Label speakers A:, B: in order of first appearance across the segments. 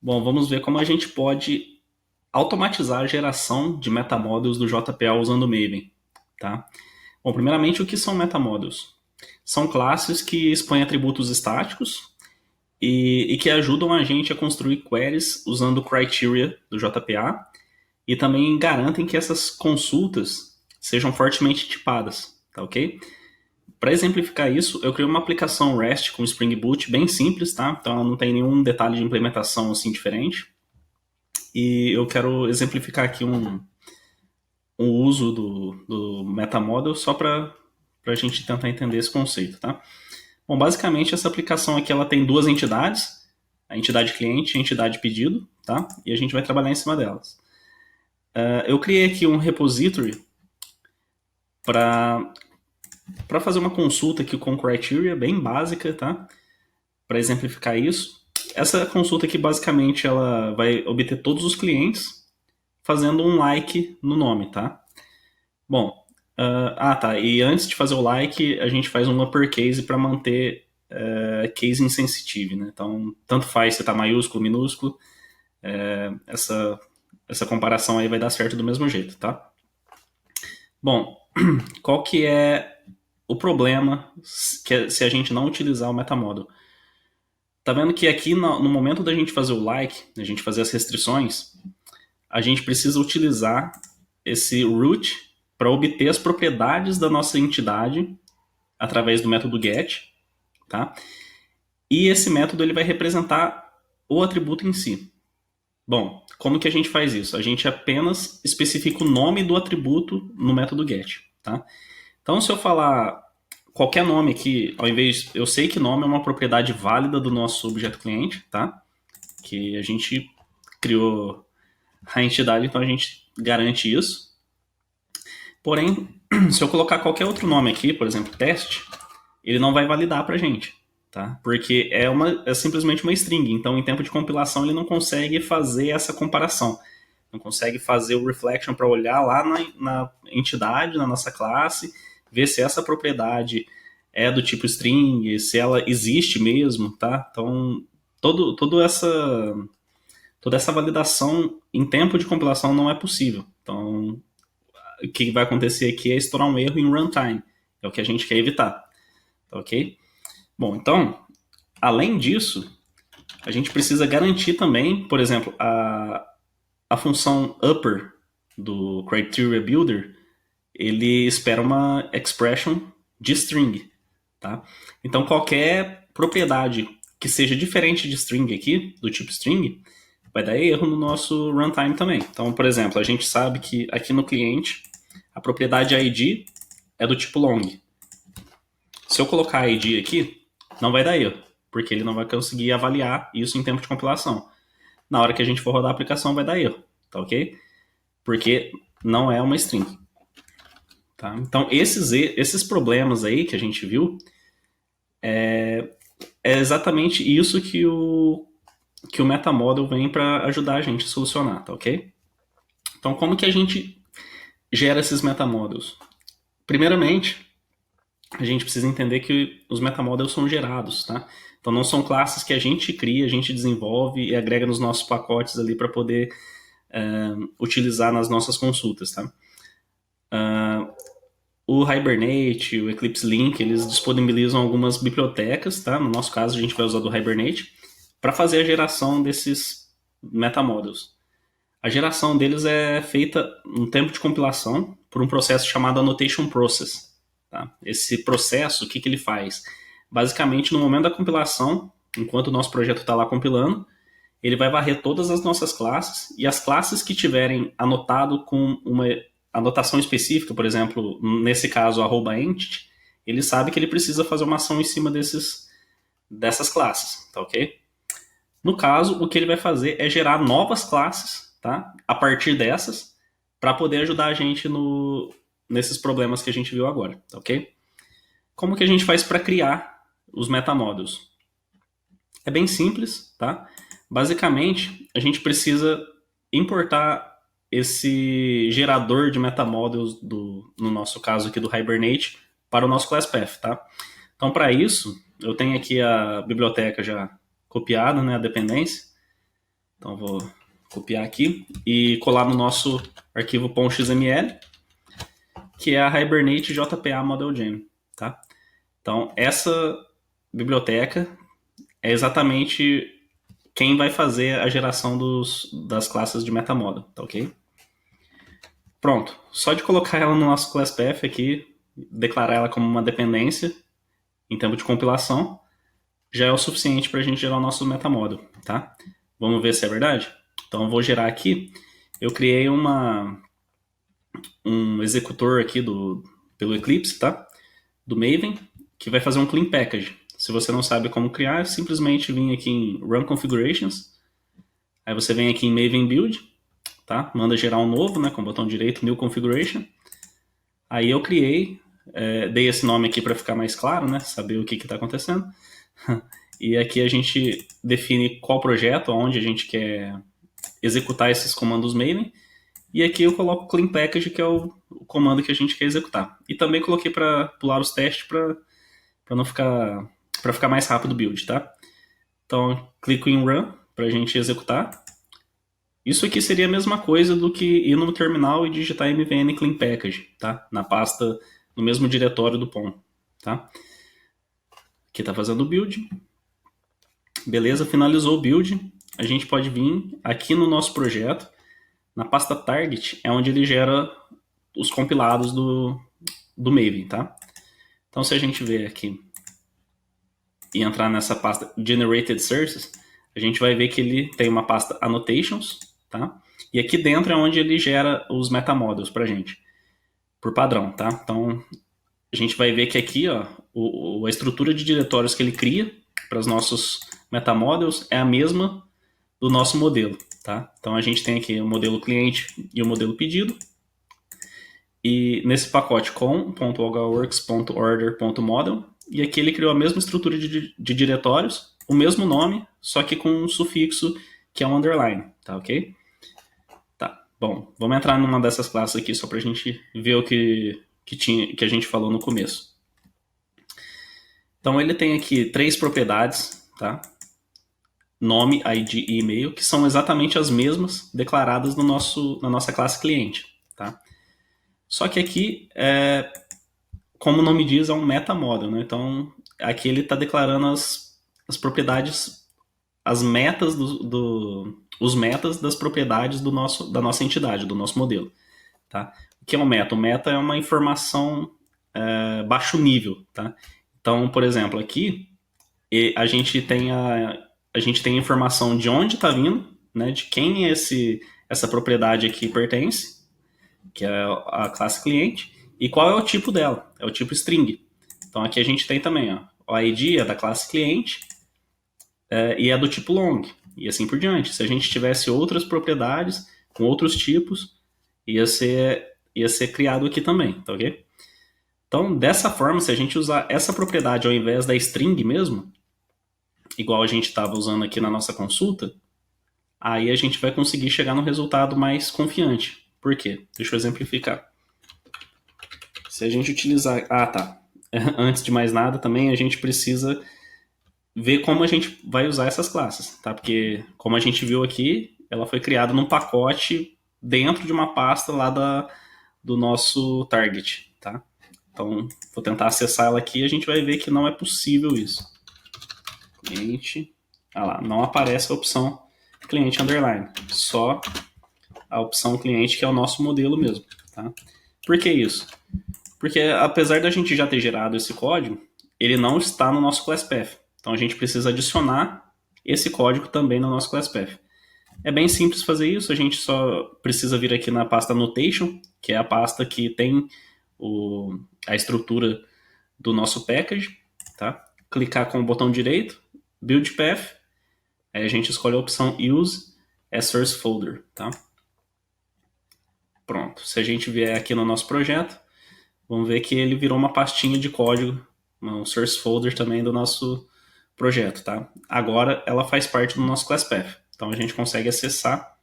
A: Bom, vamos ver como a gente pode automatizar a geração de metamodels do JPA usando o Maven, tá? Bom, primeiramente, o que são metamodels? São classes que expõem atributos estáticos e que ajudam a gente a construir queries usando o criteria do JPA e também garantem que essas consultas sejam fortemente tipadas, tá ok? Para exemplificar isso, eu criei uma aplicação REST com Spring Boot bem simples, tá? Então ela não tem nenhum detalhe de implementação assim diferente. E eu quero exemplificar aqui um uso do metamodel só para a gente tentar entender esse conceito, tá? Bom, basicamente essa aplicação aqui ela tem duas entidades, a entidade cliente e a entidade pedido, tá? E a gente vai trabalhar em cima delas. Eu criei aqui um repository para fazer uma consulta aqui com criteria bem básica, tá? Para exemplificar isso. Essa consulta aqui basicamente ela vai obter todos os clientes fazendo um like no nome, tá? Bom, tá. E antes de fazer o like, a gente faz um uppercase para manter case insensitive, né? Então, tanto faz se tá maiúsculo, minúsculo, essa comparação aí vai dar certo do mesmo jeito, tá? Bom, qual que é o problema se a gente não utilizar o metamodel? Tá vendo que aqui no momento da gente fazer o like, da gente fazer as restrições, a gente precisa utilizar esse root para obter as propriedades da nossa entidade através do método get, tá? E esse método ele vai representar o atributo em si. Bom, como que a gente faz isso? A gente apenas especifica o nome do atributo no método get, tá? Então, se eu falar qualquer nome aqui, ao invés, eu sei que nome é uma propriedade válida do nosso objeto cliente, tá? Que a gente criou a entidade, então a gente garante isso. Porém, se eu colocar qualquer outro nome aqui, por exemplo, teste, ele não vai validar para a gente, tá? Porque é simplesmente uma string, então em tempo de compilação ele não consegue fazer essa comparação, não consegue fazer o reflection para olhar lá na entidade, na nossa classe, ver se essa propriedade é do tipo string, se ela existe mesmo, tá? Então todo, todo essa, toda essa validação em tempo de compilação não é possível. Então o que vai acontecer aqui é estourar um erro em runtime, é o que a gente quer evitar, tá ok? Bom, então, além disso, a gente precisa garantir também, por exemplo, a função upper do Criteria Builder, ele espera uma expression de string, tá? Então, qualquer propriedade que seja diferente de string aqui, do tipo string, vai dar erro no nosso runtime também. Então, por exemplo, a gente sabe que aqui no cliente, a propriedade ID é do tipo long. Se eu colocar ID aqui, não vai dar erro, porque ele não vai conseguir avaliar isso em tempo de compilação. Na hora que a gente for rodar a aplicação, vai dar erro, tá ok? Porque não é uma string. Tá? Então, esses problemas aí que a gente viu é exatamente isso que o metamodel vem para ajudar a gente a solucionar, tá ok? Então, como que a gente gera esses metamodels? Primeiramente, a gente precisa entender que os metamodels são gerados, tá? Então não são classes que a gente cria, a gente desenvolve e agrega nos nossos pacotes ali para poder utilizar nas nossas consultas, tá? O Hibernate, o Eclipse Link, eles disponibilizam algumas bibliotecas, tá? No nosso caso, a gente vai usar do Hibernate para fazer a geração desses metamodels. A geração deles é feita no tempo de compilação por um processo chamado Annotation Process. Tá? Esse processo, o que ele faz? Basicamente, no momento da compilação, enquanto o nosso projeto está lá compilando, ele vai varrer todas as nossas classes e as classes que tiverem anotado com uma anotação específica, por exemplo, nesse caso, @entity, ele sabe que ele precisa fazer uma ação em cima dessas classes, tá ok? No caso, o que ele vai fazer é gerar novas classes, tá? A partir dessas, para poder ajudar a gente nesses problemas que a gente viu agora, tá ok? Como que a gente faz para criar os metamodels? É bem simples, tá? Basicamente, a gente precisa importar esse gerador de metamodels no nosso caso aqui do Hibernate para o nosso class path, tá? Então, para isso, eu tenho aqui a biblioteca já copiada, né, a dependência. Então vou copiar aqui e colar no nosso arquivo .xml, que é a Hibernate JPA Model Gem, tá? Então essa biblioteca é exatamente quem vai fazer a geração das classes de MetaModel, tá ok? Pronto, só de colocar ela no nosso ClassPath aqui, declarar ela como uma dependência em tempo de compilação, já é o suficiente para a gente gerar o nosso MetaModel, tá? Vamos ver se é verdade? Então eu vou gerar aqui, eu criei um executor aqui pelo Eclipse, tá? Do Maven, que vai fazer um clean package. Se você não sabe como criar, é simplesmente vir aqui em Run Configurations, aí você vem aqui em Maven Build, tá? Manda gerar um novo, né, com o botão direito, New Configuration. Aí eu criei, dei esse nome aqui para ficar mais claro, né, saber o que está acontecendo. E aqui a gente define qual projeto, onde a gente quer executar esses comandos Maven. E aqui eu coloco o clean package, que é o comando que a gente quer executar. E também coloquei para pular os testes para não ficar para ficar mais rápido o build, tá? Então clico em run para a gente executar. Isso aqui seria a mesma coisa do que ir no terminal e digitar mvn clean package, tá? Na pasta, no mesmo diretório do POM, tá? Aqui tá fazendo o build. Beleza, finalizou o build. A gente pode vir aqui no nosso projeto, na pasta target, é onde ele gera os compilados do Maven, tá? Então se a gente ver aqui e entrar nessa pasta Generated Sources, a gente vai ver que ele tem uma pasta Annotations, tá? E aqui dentro é onde ele gera os metamodels pra gente, por padrão, tá? Então a gente vai ver que aqui, ó, a estrutura de diretórios que ele cria para os nossos metamodels é a mesma do nosso modelo, tá? Então a gente tem aqui o modelo cliente e o modelo pedido. E nesse pacote com.logworks.order.model, e aqui ele criou a mesma estrutura de diretórios, o mesmo nome, só que com um sufixo que é um underline, tá ok? Tá, bom, vamos entrar numa dessas classes aqui só pra gente ver o que a gente falou no começo. Então ele tem aqui 3 propriedades, tá? Nome, ID e e-mail, que são exatamente as mesmas declaradas na nossa classe cliente, tá? Só que aqui, como o nome diz, é um metamodel, né? Então aqui ele está declarando as propriedades, as metas os metas das propriedades da nossa entidade, do nosso modelo, tá? O que é um meta? O meta é uma informação baixo nível, tá? Então, por exemplo, aqui a gente tem a gente tem a informação de onde está vindo, né? De quem essa propriedade aqui pertence, que é a classe cliente, e qual é o tipo dela, é o tipo string. Então aqui a gente tem também, ó, o ID é da classe cliente e é do tipo long, e assim por diante. Se a gente tivesse outras propriedades com outros tipos, ia ser criado aqui também, tá ok? Então, dessa forma, se a gente usar essa propriedade ao invés da string mesmo, igual a gente estava usando aqui na nossa consulta, aí a gente vai conseguir chegar no resultado mais confiante. Por quê? Deixa eu exemplificar. Se a gente utilizar... Ah, tá. Antes de mais nada, também a gente precisa ver como a gente vai usar essas classes, tá? Porque, como a gente viu aqui, ela foi criada num pacote dentro de uma pasta lá do nosso target, tá? Então, vou tentar acessar ela aqui e a gente vai ver que não é possível isso. Cliente... Ah lá, não aparece a opção cliente underline, só a opção cliente, que é o nosso modelo mesmo, tá? Por que isso? Porque apesar da gente já ter gerado esse código, ele não está no nosso ClassPath. Então a gente precisa adicionar esse código também no nosso ClassPath. É bem simples fazer isso, a gente só precisa vir aqui na pasta Annotation, que é a pasta que tem a estrutura do nosso package, tá? Clicar com o botão direito, Build Path, aí a gente escolhe a opção Use as Source Folder, tá? Pronto, se a gente vier aqui no nosso projeto, vamos ver que ele virou uma pastinha de código, um source folder também do nosso projeto, tá? Agora ela faz parte do nosso ClassPath, então a gente consegue acessar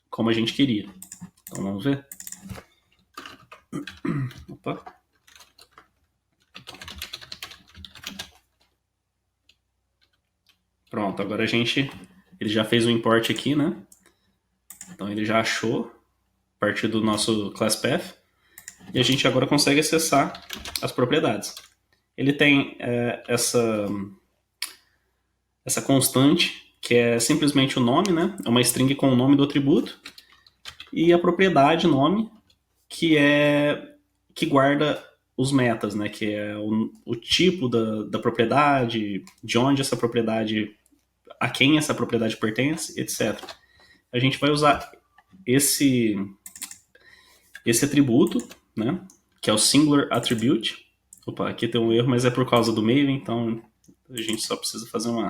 A: como a gente queria. Então vamos ver. Opa. Pronto, agora a gente ele já fez o import aqui, né? Então ele já achou a partir do nosso class path e a gente agora consegue acessar as propriedades. Ele tem essa constante que é simplesmente o nome, né? É uma string com o nome do atributo e a propriedade nome que guarda os metas, né? Que é o tipo da propriedade, de onde essa propriedade, a quem essa propriedade pertence, etc. A gente vai usar esse atributo, né? Que é o singular attribute. Opa, aqui tem um erro, mas é por causa do Maven, então a gente só precisa fazer um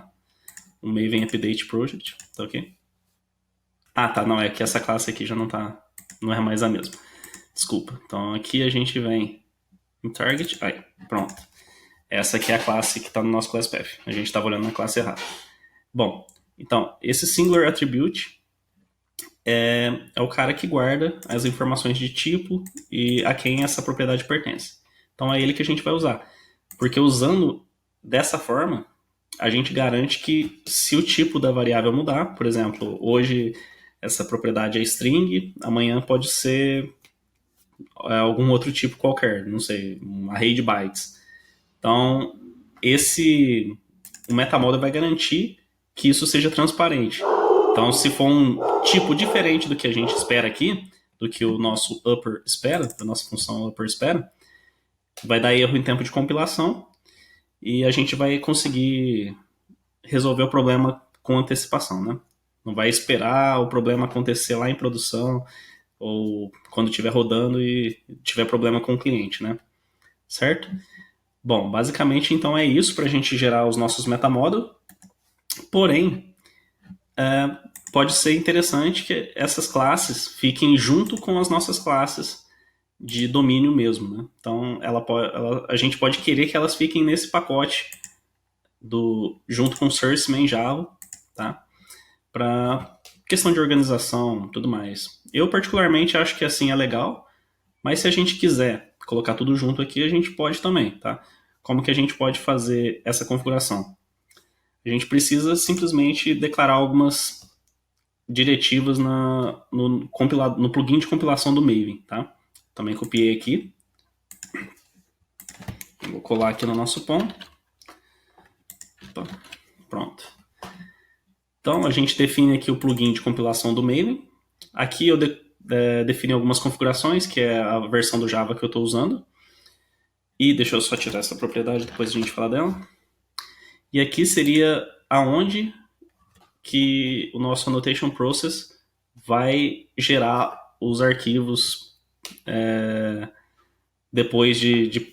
A: Maven Update Project, tá ok? Ah, tá, não, é que essa classe aqui já não é mais a mesma. Desculpa. Então aqui a gente vem em target, aí, pronto. Essa aqui é a classe que está no nosso class path. A gente estava olhando na classe errada. Bom, então, esse singular attribute é o cara que guarda as informações de tipo e a quem essa propriedade pertence. Então é ele que a gente vai usar. Porque usando dessa forma, a gente garante que se o tipo da variável mudar, por exemplo, hoje essa propriedade é string, amanhã pode ser algum outro tipo qualquer, não sei, um array de bytes. Então, o metamodel vai garantir que isso seja transparente. Então, se for um tipo diferente do que a gente espera aqui, do que o nosso upper espera, da nossa função upper espera, vai dar erro em tempo de compilação e a gente vai conseguir resolver o problema com antecipação, né? Não vai esperar o problema acontecer lá em produção ou quando estiver rodando e tiver problema com o cliente, né? Certo? Bom, basicamente então é isso para a gente gerar os nossos metamodel. Porém, pode ser interessante que essas classes fiquem junto com as nossas classes de domínio mesmo, né? Então a gente pode querer que elas fiquem nesse pacote junto com source main Java, tá? Para questão de organização, tudo mais. Eu particularmente acho que assim é legal, mas se a gente quiser colocar tudo junto aqui, a gente pode também, tá? Como que a gente pode fazer essa configuração? A gente precisa simplesmente declarar algumas diretivas no plugin de compilação do Maven, tá? Também copiei aqui. Vou colar aqui no nosso ponto. Opa, pronto. Então, a gente define aqui o plugin de compilação do Maven. Aqui eu defini algumas configurações, que é a versão do Java que eu estou usando. E deixa eu só tirar essa propriedade, depois a gente fala dela. E aqui seria aonde que o nosso annotation process vai gerar os arquivos depois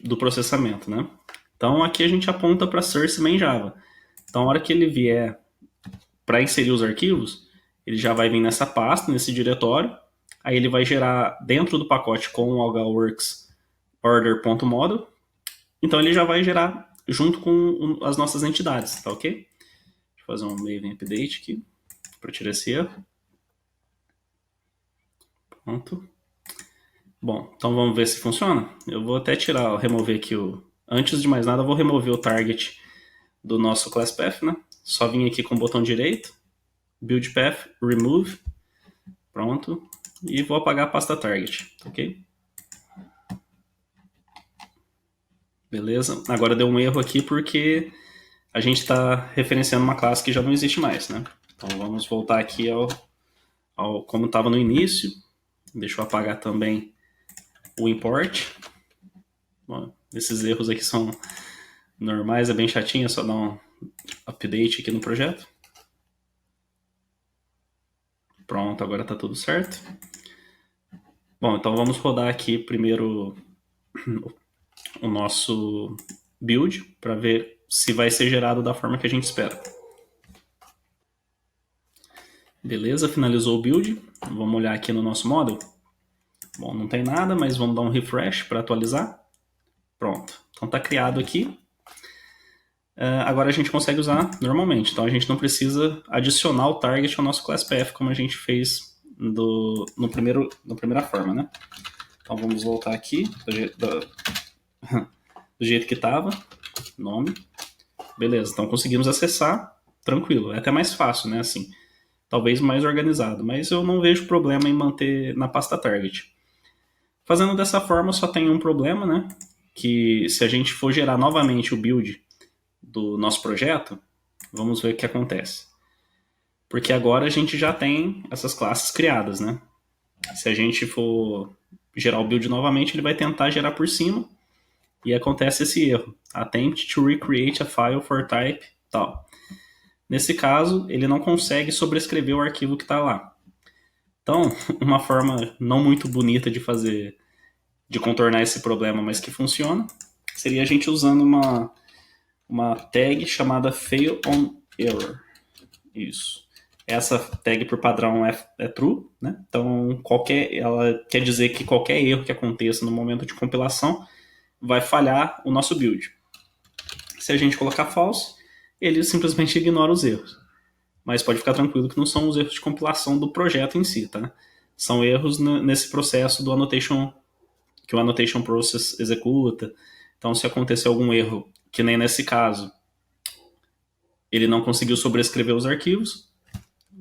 A: do processamento, né? Então aqui a gente aponta para source main Java. Então a hora que ele vier para inserir os arquivos, ele já vai vir nessa pasta, nesse diretório. Aí ele vai gerar dentro do pacote com o algaworks order.model. Então ele já vai gerar junto com as nossas entidades, tá ok? Deixa eu fazer um Maven update aqui para tirar esse erro. Pronto. Bom, então vamos ver se funciona. Eu vou até remover aqui Antes de mais nada, eu vou remover o target do nosso class path, né? Só vim aqui com o botão direito, build path, remove, pronto, e vou apagar a pasta target, ok? Beleza? Agora deu um erro aqui porque a gente está referenciando uma classe que já não existe mais, né? Então vamos voltar aqui ao como estava no início. Deixa eu apagar também o import. Bom, esses erros aqui são normais, é bem chatinho, é só dar um update aqui no projeto. Pronto, agora está tudo certo. Bom, então vamos rodar aqui primeiro o nosso build para ver se vai ser gerado da forma que a gente espera. Beleza, finalizou o build. Vamos olhar aqui no nosso model. Bom, não tem nada, mas vamos dar um refresh para atualizar. Pronto, então está criado aqui. Agora a gente consegue usar normalmente, então a gente não precisa adicionar o target ao nosso class path como a gente fez na primeira forma, né? Então vamos voltar aqui do jeito que estava, nome, beleza, então conseguimos acessar, tranquilo, é até mais fácil, né, assim. talvez mais organizado, mas eu não vejo problema em manter na pasta target. Fazendo dessa forma só tem um problema, né? Que se a gente for gerar novamente o build do nosso projeto, vamos ver o que acontece. Porque agora a gente já tem essas classes criadas, né? Se a gente for gerar o build novamente, ele vai tentar gerar por cima e acontece esse erro. Attempt to recreate a file for type tal. Nesse caso, ele não consegue sobrescrever o arquivo que está lá. Então, uma forma não muito bonita de contornar esse problema, mas que funciona, seria a gente usando uma tag chamada fail on error. Isso. Essa tag por padrão é true, né? Então ela quer dizer que qualquer erro que aconteça no momento de compilação vai falhar o nosso build. Se a gente colocar false, ele simplesmente ignora os erros. Mas pode ficar tranquilo que não são os erros de compilação do projeto em si, tá? São erros nesse processo do annotation, que o annotation process executa. Então, se acontecer algum erro, que nem nesse caso, ele não conseguiu sobrescrever os arquivos,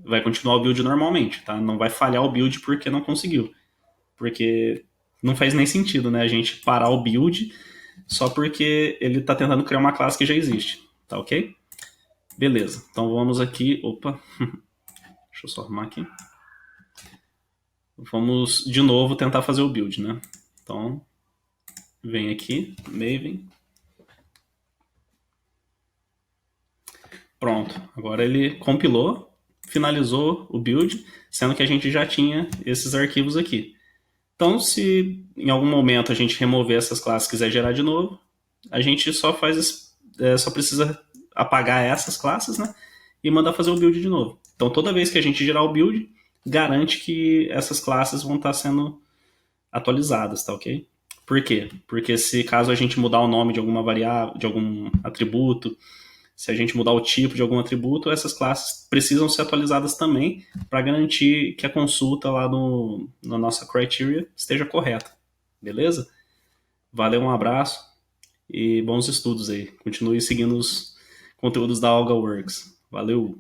A: vai continuar o build normalmente, tá? Não vai falhar o build porque não conseguiu. Porque não faz nem sentido, né? A gente parar o build só porque ele está tentando criar uma classe que já existe, tá ok? Beleza, então vamos aqui, opa, deixa eu só arrumar aqui. Vamos de novo tentar fazer o build, né? Então, vem aqui, Maven. Pronto, agora ele compilou, finalizou o build, sendo que a gente já tinha esses arquivos aqui. Então, se em algum momento a gente remover essas classes e quiser gerar de novo, a gente só precisa apagar essas classes, né? E mandar fazer o build de novo. Então, toda vez que a gente gerar o build, garante que essas classes vão estar sendo atualizadas, tá ok? Por quê? Porque se caso a gente mudar o nome de alguma variável, de algum atributo, se a gente mudar o tipo de algum atributo, essas classes precisam ser atualizadas também para garantir que a consulta lá na nossa criteria esteja correta. Beleza? Valeu, um abraço e bons estudos aí. Continue seguindo os conteúdos da AlgaWorks. Valeu!